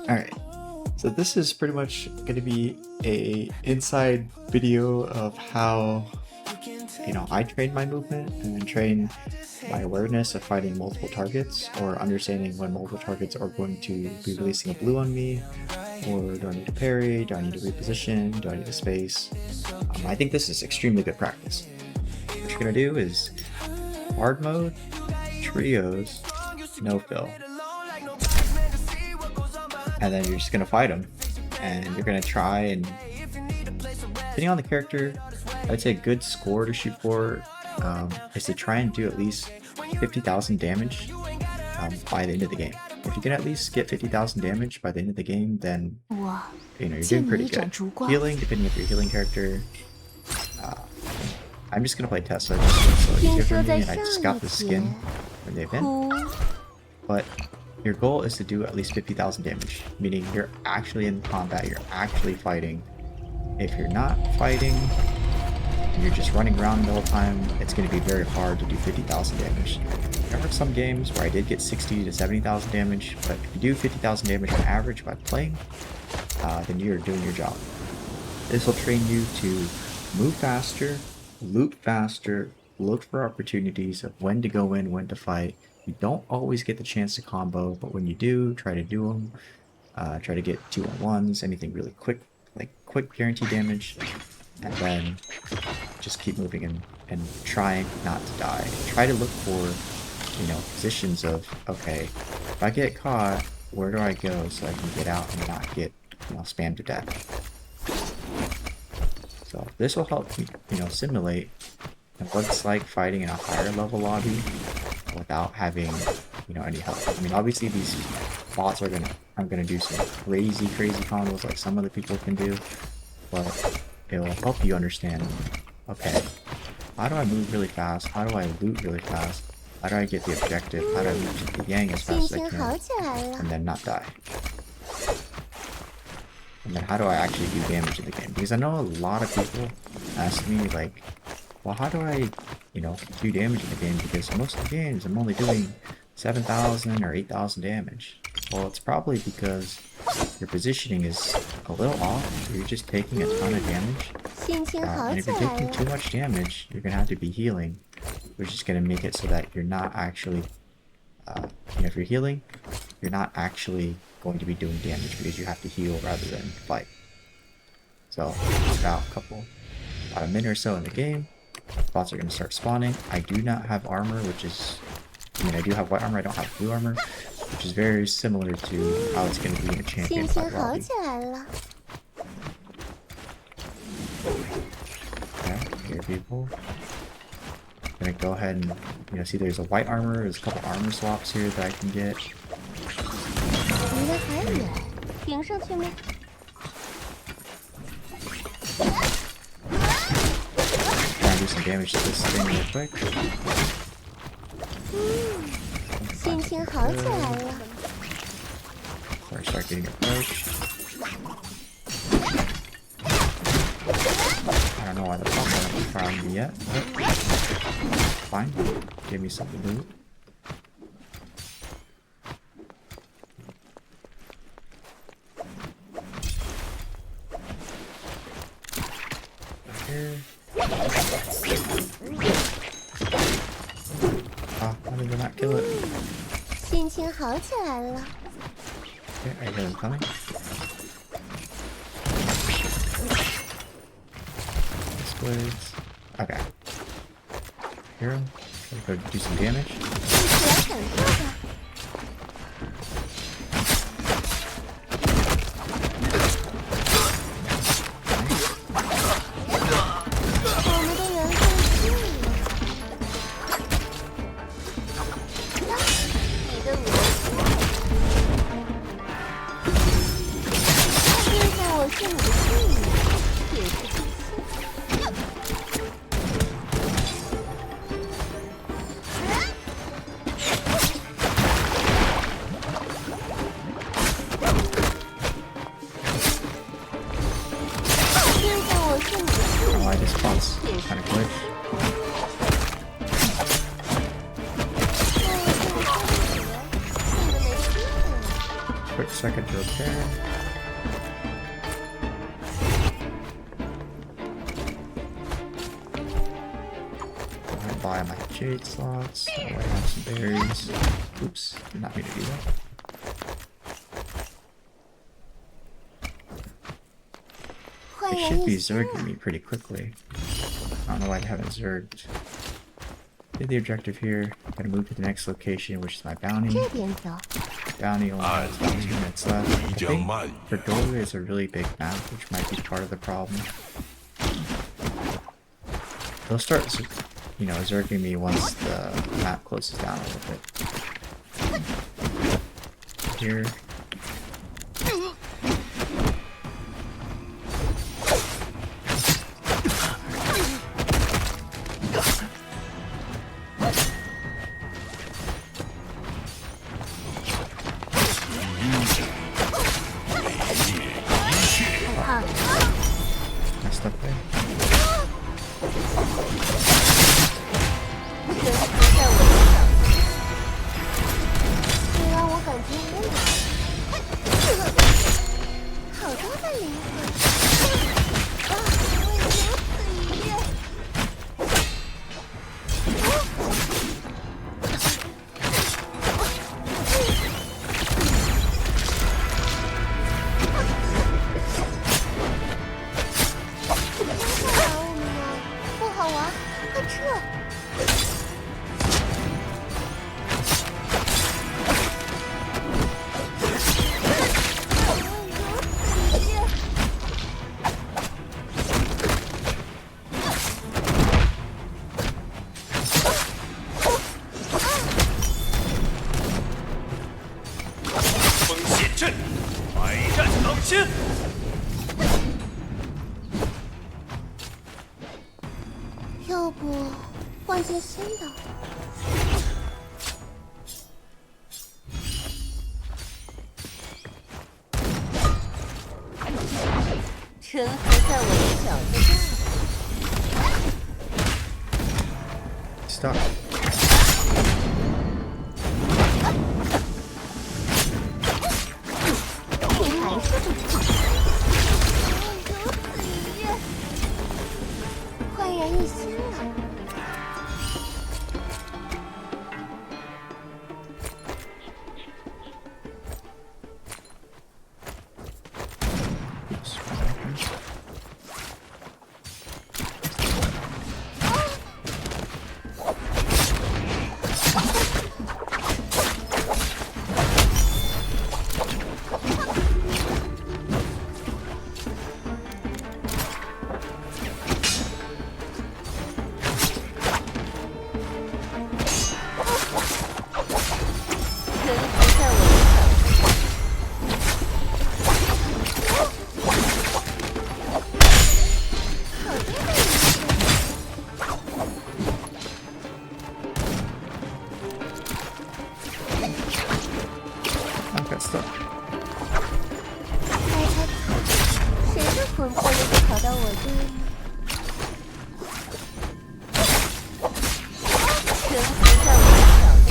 Alright, so this is pretty much going to be a inside video of how, I train my movement and train my awareness of fighting multiple targets or understanding when multiple targets are going to be releasing a blue on me, or do I need to parry, do I need to reposition, do I need to space. I think this is extremely good practice. What you're going to do is hard mode, trios, no fill. And then you're just going to fight them, and you're going to try, and depending on the character, I'd say a good score to shoot for is to try and do at least 50,000 damage by the end of the game. If you can at least get 50,000 damage by the end of the game, then you're doing pretty good. Healing, depending if you're a healing character, I'm just going to play Tessa, just so it's easier for me, and I just got the skin for the event. But your goal is to do at least 50,000 damage, meaning you're actually in combat, you're actually fighting. If you're not fighting, and you're just running around the whole time, it's going to be very hard to do 50,000 damage. There are some games where I did get 60 to 70,000 damage, but if you do 50,000 damage on average by playing, then you're doing your job. This will train you to move faster, loot faster, look for opportunities of when to go in, when to fight. You don't always get the chance to combo, but when you do, try to do them. Try to get 2-on-1s, anything really quick, like quick guaranteed damage, and then just keep moving and try not to die. Try to look for, positions of, okay, if I get caught, where do I go so I can get out and not get, spammed to death? So this will help you, simulate what it's like fighting in a higher level lobby without having, any help. I mean, obviously these bots are gonna do some crazy combos like some other people can do, but it will help you understand, okay, how do I move really fast? How do I loot really fast? How do I get the objective? How do I move to the yang as fast as I can and then not die? And then how do I actually do damage in the game? Because I know a lot of people ask me, like, well, how do I, do damage in the game? Because most of the games I'm only doing 7,000 or 8,000 damage. Well, it's probably because your positioning is a little off. You're just taking a ton of damage. And if you're taking too much damage, you're going to have to be healing, which is going to make it so that you're not actually, if you're healing, you're not actually going to be doing damage because you have to heal rather than fight. So, about a minute or so in the game, bots are going to start spawning. I do not have armor, which is, I do have white armor, I don't have blue armor, which is very similar to how it's going to be in a champion fight lobby. Okay, here people. I'm going to go ahead and, see there's a white armor, there's a couple armor swaps here that I can get. Try and do some damage to this thing real quick. Before I start getting approached. I don't know why the fuck I haven't found me yet, but fine. Give me something to loot. Here. Ah, how did I not kill it? Okay, I hear him coming. Blades. Okay. Hear him. Go do some damage. quick second to repair. Go ahead and buy my jade slots. I have some berries. Oops, did not mean to do that. They should be zerging me pretty quickly. I don't know why they haven't zerged. Did the objective here. Gotta move to the next location, which is my bounty. Bounty only has about 2 minutes left. I think Verdole is a really big map, which might be part of the problem. They'll start, you know, zerging me once the map closes down a little bit. Here. Messed up there.要不换些新的？臣服在我的小子上。 Stop. 焕然一新了。Got stuck. 谁的魂魄又会跑到我这里？臣服在我的小子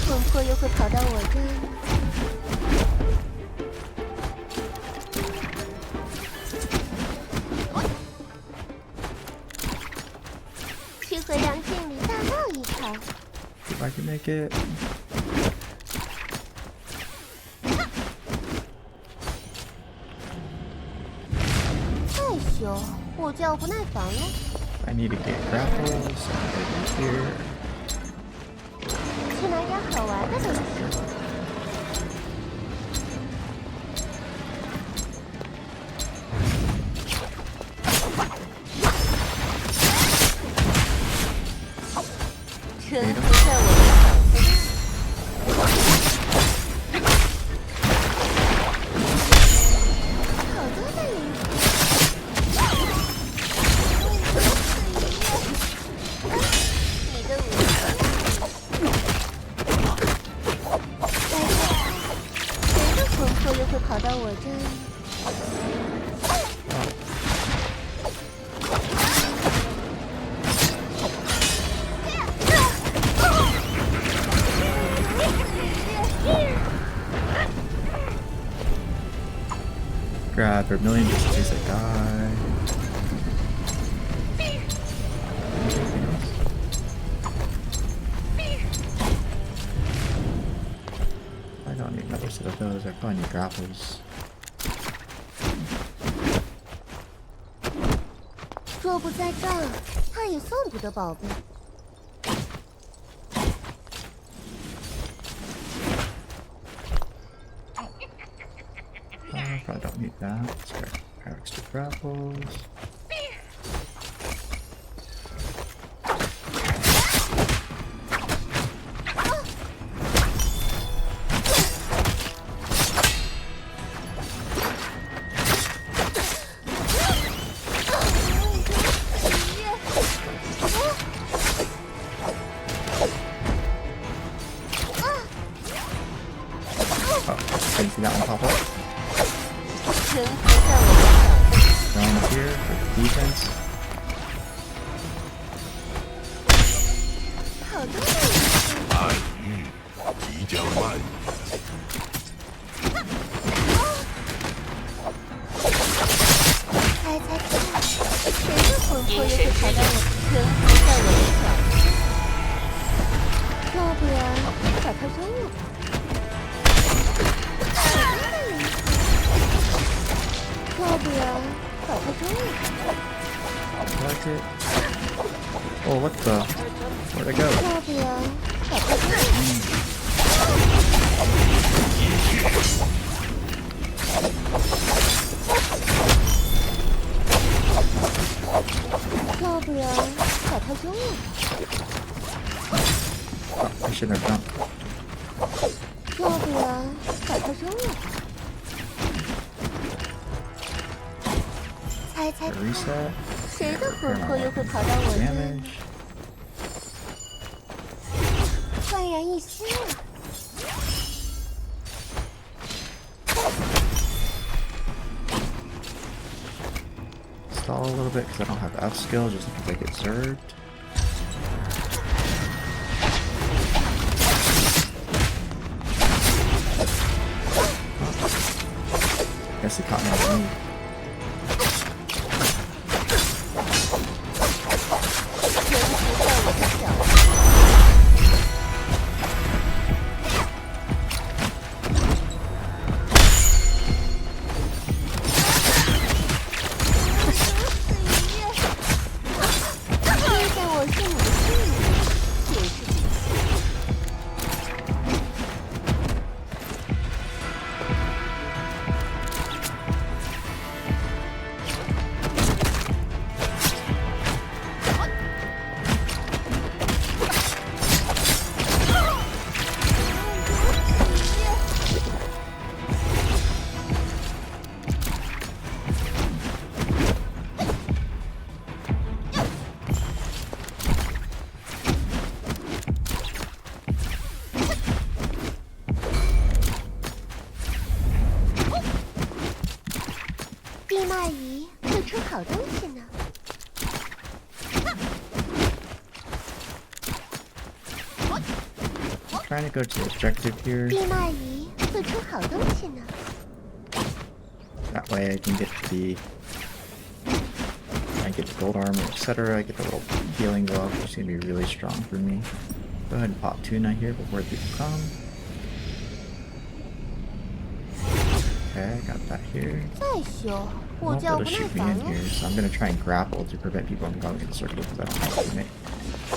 魂魄又会跑到我这里？去和梁静茹大闹一场。If I can make it. 害羞，我叫不耐烦了。 I need to get grapples. So I'm gonna do here. 去买点好玩的东西。臣服在我的小子上。好多的灵魂。你的武器。跑到我这里。Grab Vermilion just in case I die. Anything else? I don't need another set of those. I probably need grapples. 若不在这儿，他也算不得宝贝。 Probably don't need that. Let's grab extra grapples. Oh, didn't see that one pop up. 臣服在我的手。 Down here for defense. 好多的。暗域即将蔓延。猜猜看，谁的魂魄又会跑到我？臣服在我的手。要不然把它扔了吧。 要不然把它扔了。 Like it. Oh, what the? Where'd it go? 要不然把它扔了。要不然把它扔了。 Oh, I shouldn't have jumped. 要不然把它扔了。 猜猜看， Reset. 谁的魂魄又会跑到我这里？ Damage. 焕然一新了。 Stall a little bit because I don't have F skill just in case I get zerged. Guess he caught me on the move. 臣服在我的手。现在我是你的信任，也是底线。地脉仪会出好东西呢。 Trying to go to the objective here. 地脉仪会出好东西呢。 That way I can get to the gold armor, etc. I get the little healing glove, which is gonna be really strong for me. Go ahead and pop tuna here before people come. Okay, I got that here. 再修，我 Won't 就要 be 不 able to 耐 shoot me 烦 in 了。 here, so I'm gonna try and grapple to prevent people from going to the circle because I don't have a teammate. 在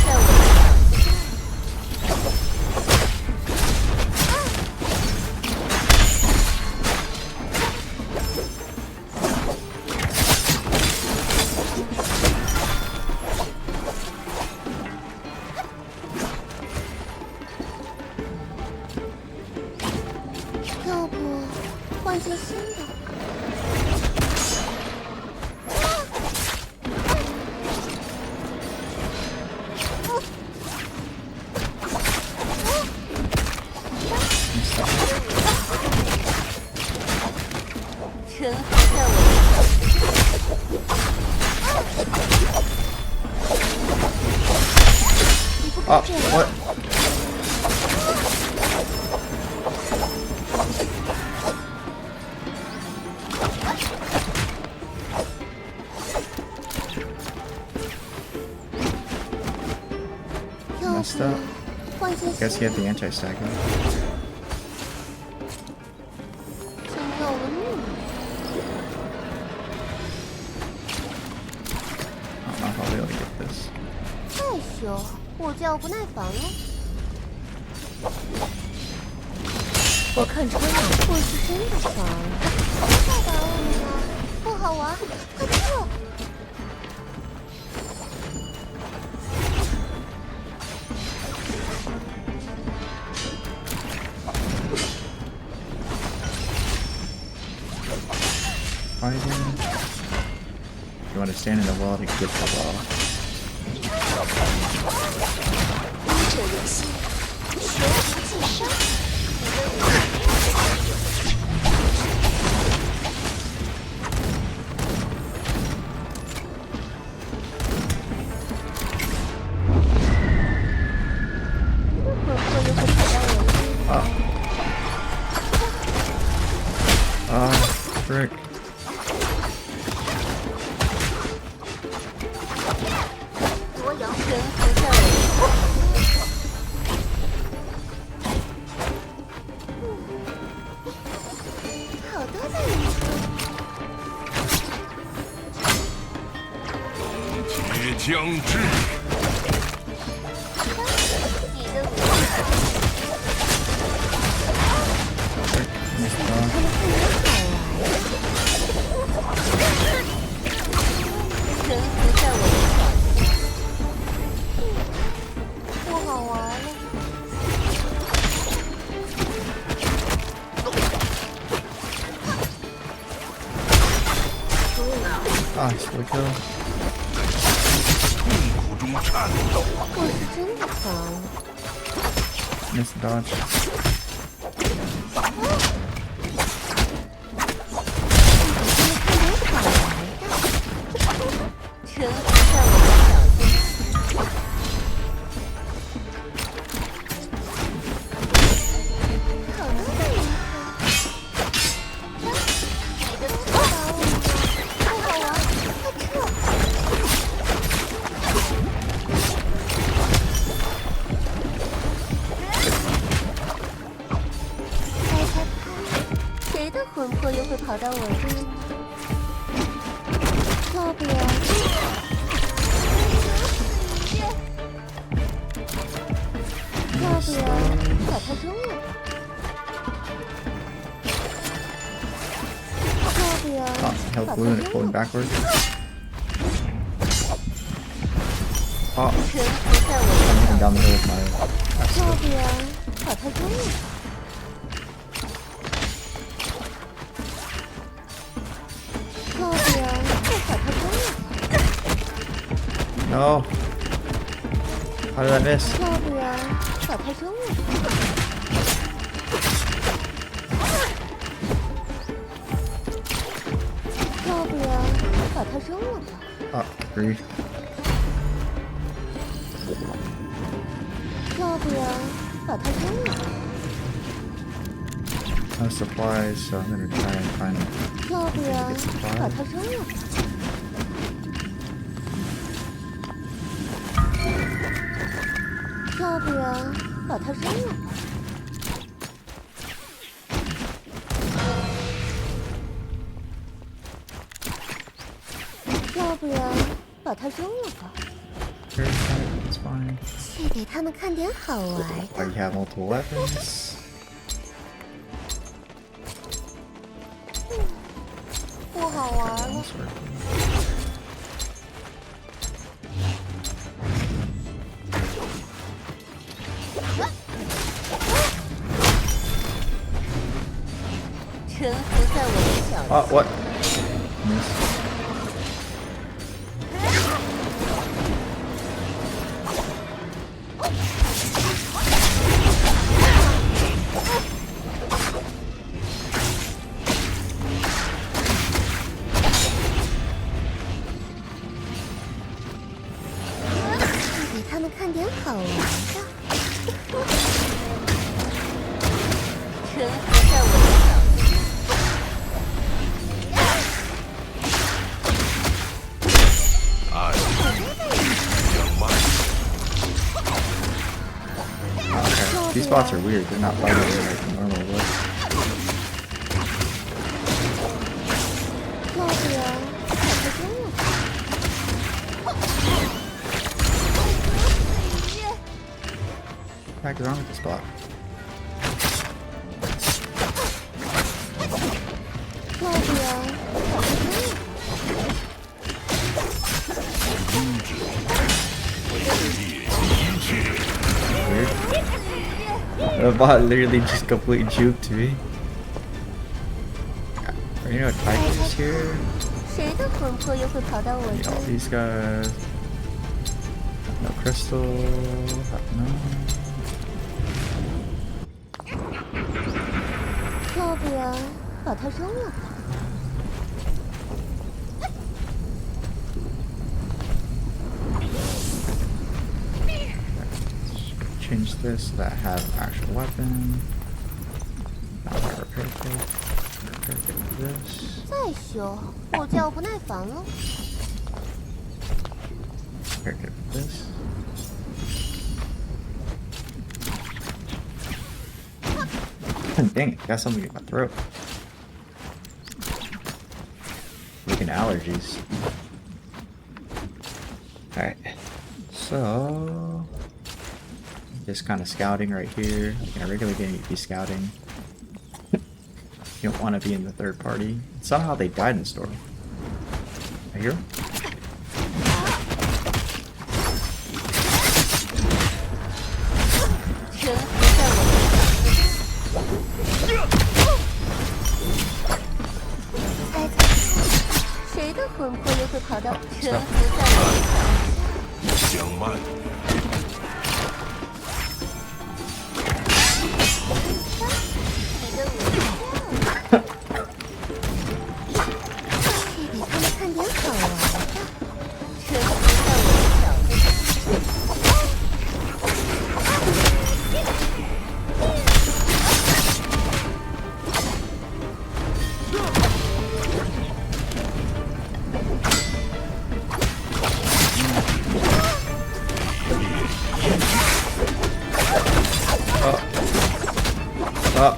我的要不换件新的？ Oh, what? Messed up. Guess he had the anti-stagger. 真要了命！ I don't know how they'll get this. 太凶，我就要不耐烦了。我看穿了，我是真的烦。太打我们了，不好玩，快撤！ Fighting. You want to stand in the wall to get the ball. 医者有心，学无忌伤。Frick. 左摇人不在我。好多的人。终结将至。你的武器。人不在我的脚下。不好玩了。 Ah, still kill. 痛苦中颤抖。我是真的烦。 Miss dodge. 人不在我的脚下。好多的人你的不打我们了，不好玩，快撤！猜猜看，谁的魂魄又会跑到我这里？要不然，要不然把它扔了？要不然 Ah, held blue and it pulling backwards. Oh, 人不在我 I'm 的 moving 脚 down the hill with my 要不然把它扔了？要不然就把它扔了？ No. How did I miss? 要不然把它扔了？要不然把它扔了吧？ Ah, agreed. 要不然把它扔了吧？ No supplies, so I'm gonna try and find 要不然把它扔了吧？要不然把它扔了吧？要不然把它扔了吧？ It's fine. 去给他们看点好玩 Oh, you 的。 have multiple weapons. 不好玩了。 Almost working. 臣服在我的脚下。 Ah, what? Miss. 给他们看看点好玩的。臣服在我的脚爱将慢。Okay, these spots are weird. They're not fighting like normal would. 要不然我就扔了它。 What the heck is wrong with this spot? 要不然我就扔了。 Weird. The bot literally just completely juked me. Are you know Tigers here? 谁的魂魄又会跑到我 You 这 know, 里？ these guys. No crystal. No. 要不然把它扔了吧。 Change this so that I have an actual weapon. Now my repair kit. Repair kit with this. 再修，我叫不耐烦了。 Repair kit with this. Dang it, got something in my throat. Freaking allergies. Alright. So just kind of scouting right here. Like in a regular game you'd be scouting. You don't want to be in the third party. Somehow they died in the storm. I hear 'em?谁的魂魄又会跑到臣服在我将慢。给他们看点好玩的。臣服在我的脚Oh.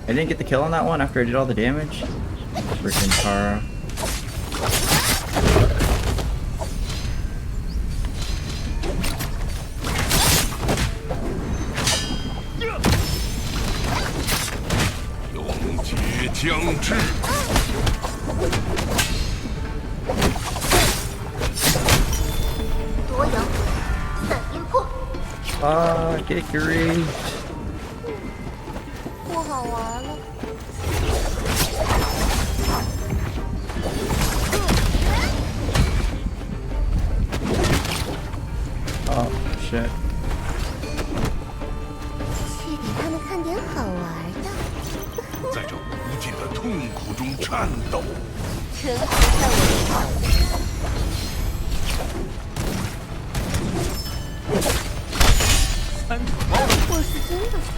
I didn't get the kill on that one after I did all the damage. Freaking Tara. Get great. 不好玩了。 Oh shit. 去给他们看点好玩的。在这无尽的痛苦中颤抖。臣服在我的脚下。 我是真的烦。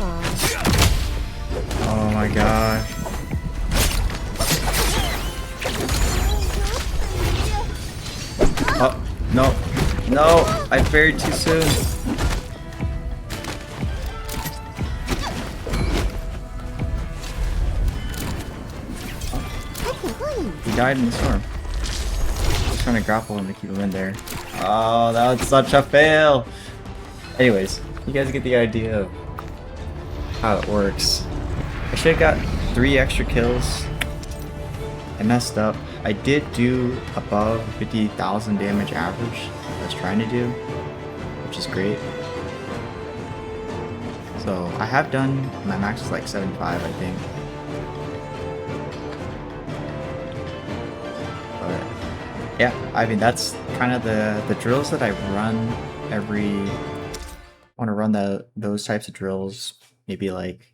Oh my gosh. Oh, no. No, I buried too soon. He died in the storm. I was trying to grapple him to keep him in there. Oh, that was such a fail! Anyways, you guys get the idea of how it works. I should have got 3 extra kills. I messed up. I did do above 50,000 damage average. I was trying to do, which is great. So I have done, my max is like 75, I think. But yeah, I mean that's kind of the drills that I run every. I want to run those types of drills maybe like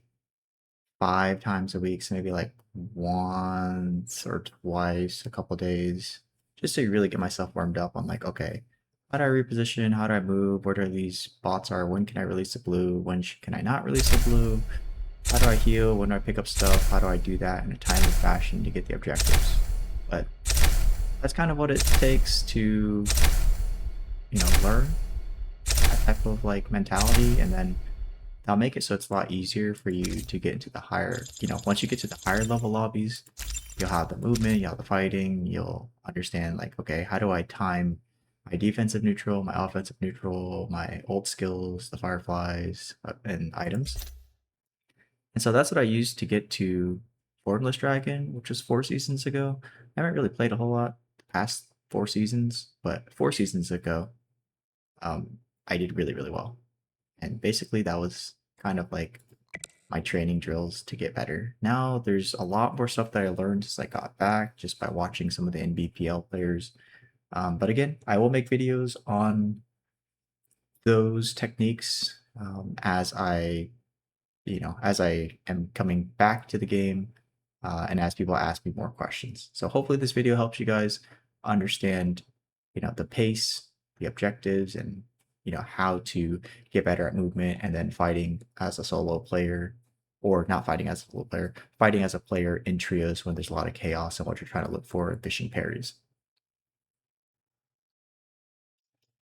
5 times a week, so maybe like once or twice a couple days, just to really get myself warmed up on like, okay, how do I reposition? How do I move? What are these bots are? When can I release the blue? When can I not release the blue? How do I heal? When do I pick up stuff? How do I do that in a timely fashion to get the objectives? But that's kind of what it takes to, you know, learn that type of like mentality, and then that'll make it so it's a lot easier for you to get into the higher, you know, once you get to the higher level lobbies, you'll have the movement, you'll have the fighting, you'll understand like, okay, how do I time my defensive neutral, my offensive neutral, my ult skills, the fireflies, and items. And so that's what I used to get to Formless Dragon, which was 4 seasons ago. I haven't really played a whole lot the past 4 seasons, but 4 seasons ago, I did really, really well. And basically that was kind of like my training drills to get better. Now there's a lot more stuff that I learned as I got back just by watching some of the NBPL players. But again, I will make videos on those techniques as I am coming back to the game and as people ask me more questions. So hopefully this video helps you guys understand, you know, the pace, the objectives, and you know how to get better at movement, and then fighting as a solo player, or not fighting as a solo player, fighting as a player in trios when there's a lot of chaos and what you're trying to look for, fishing parries.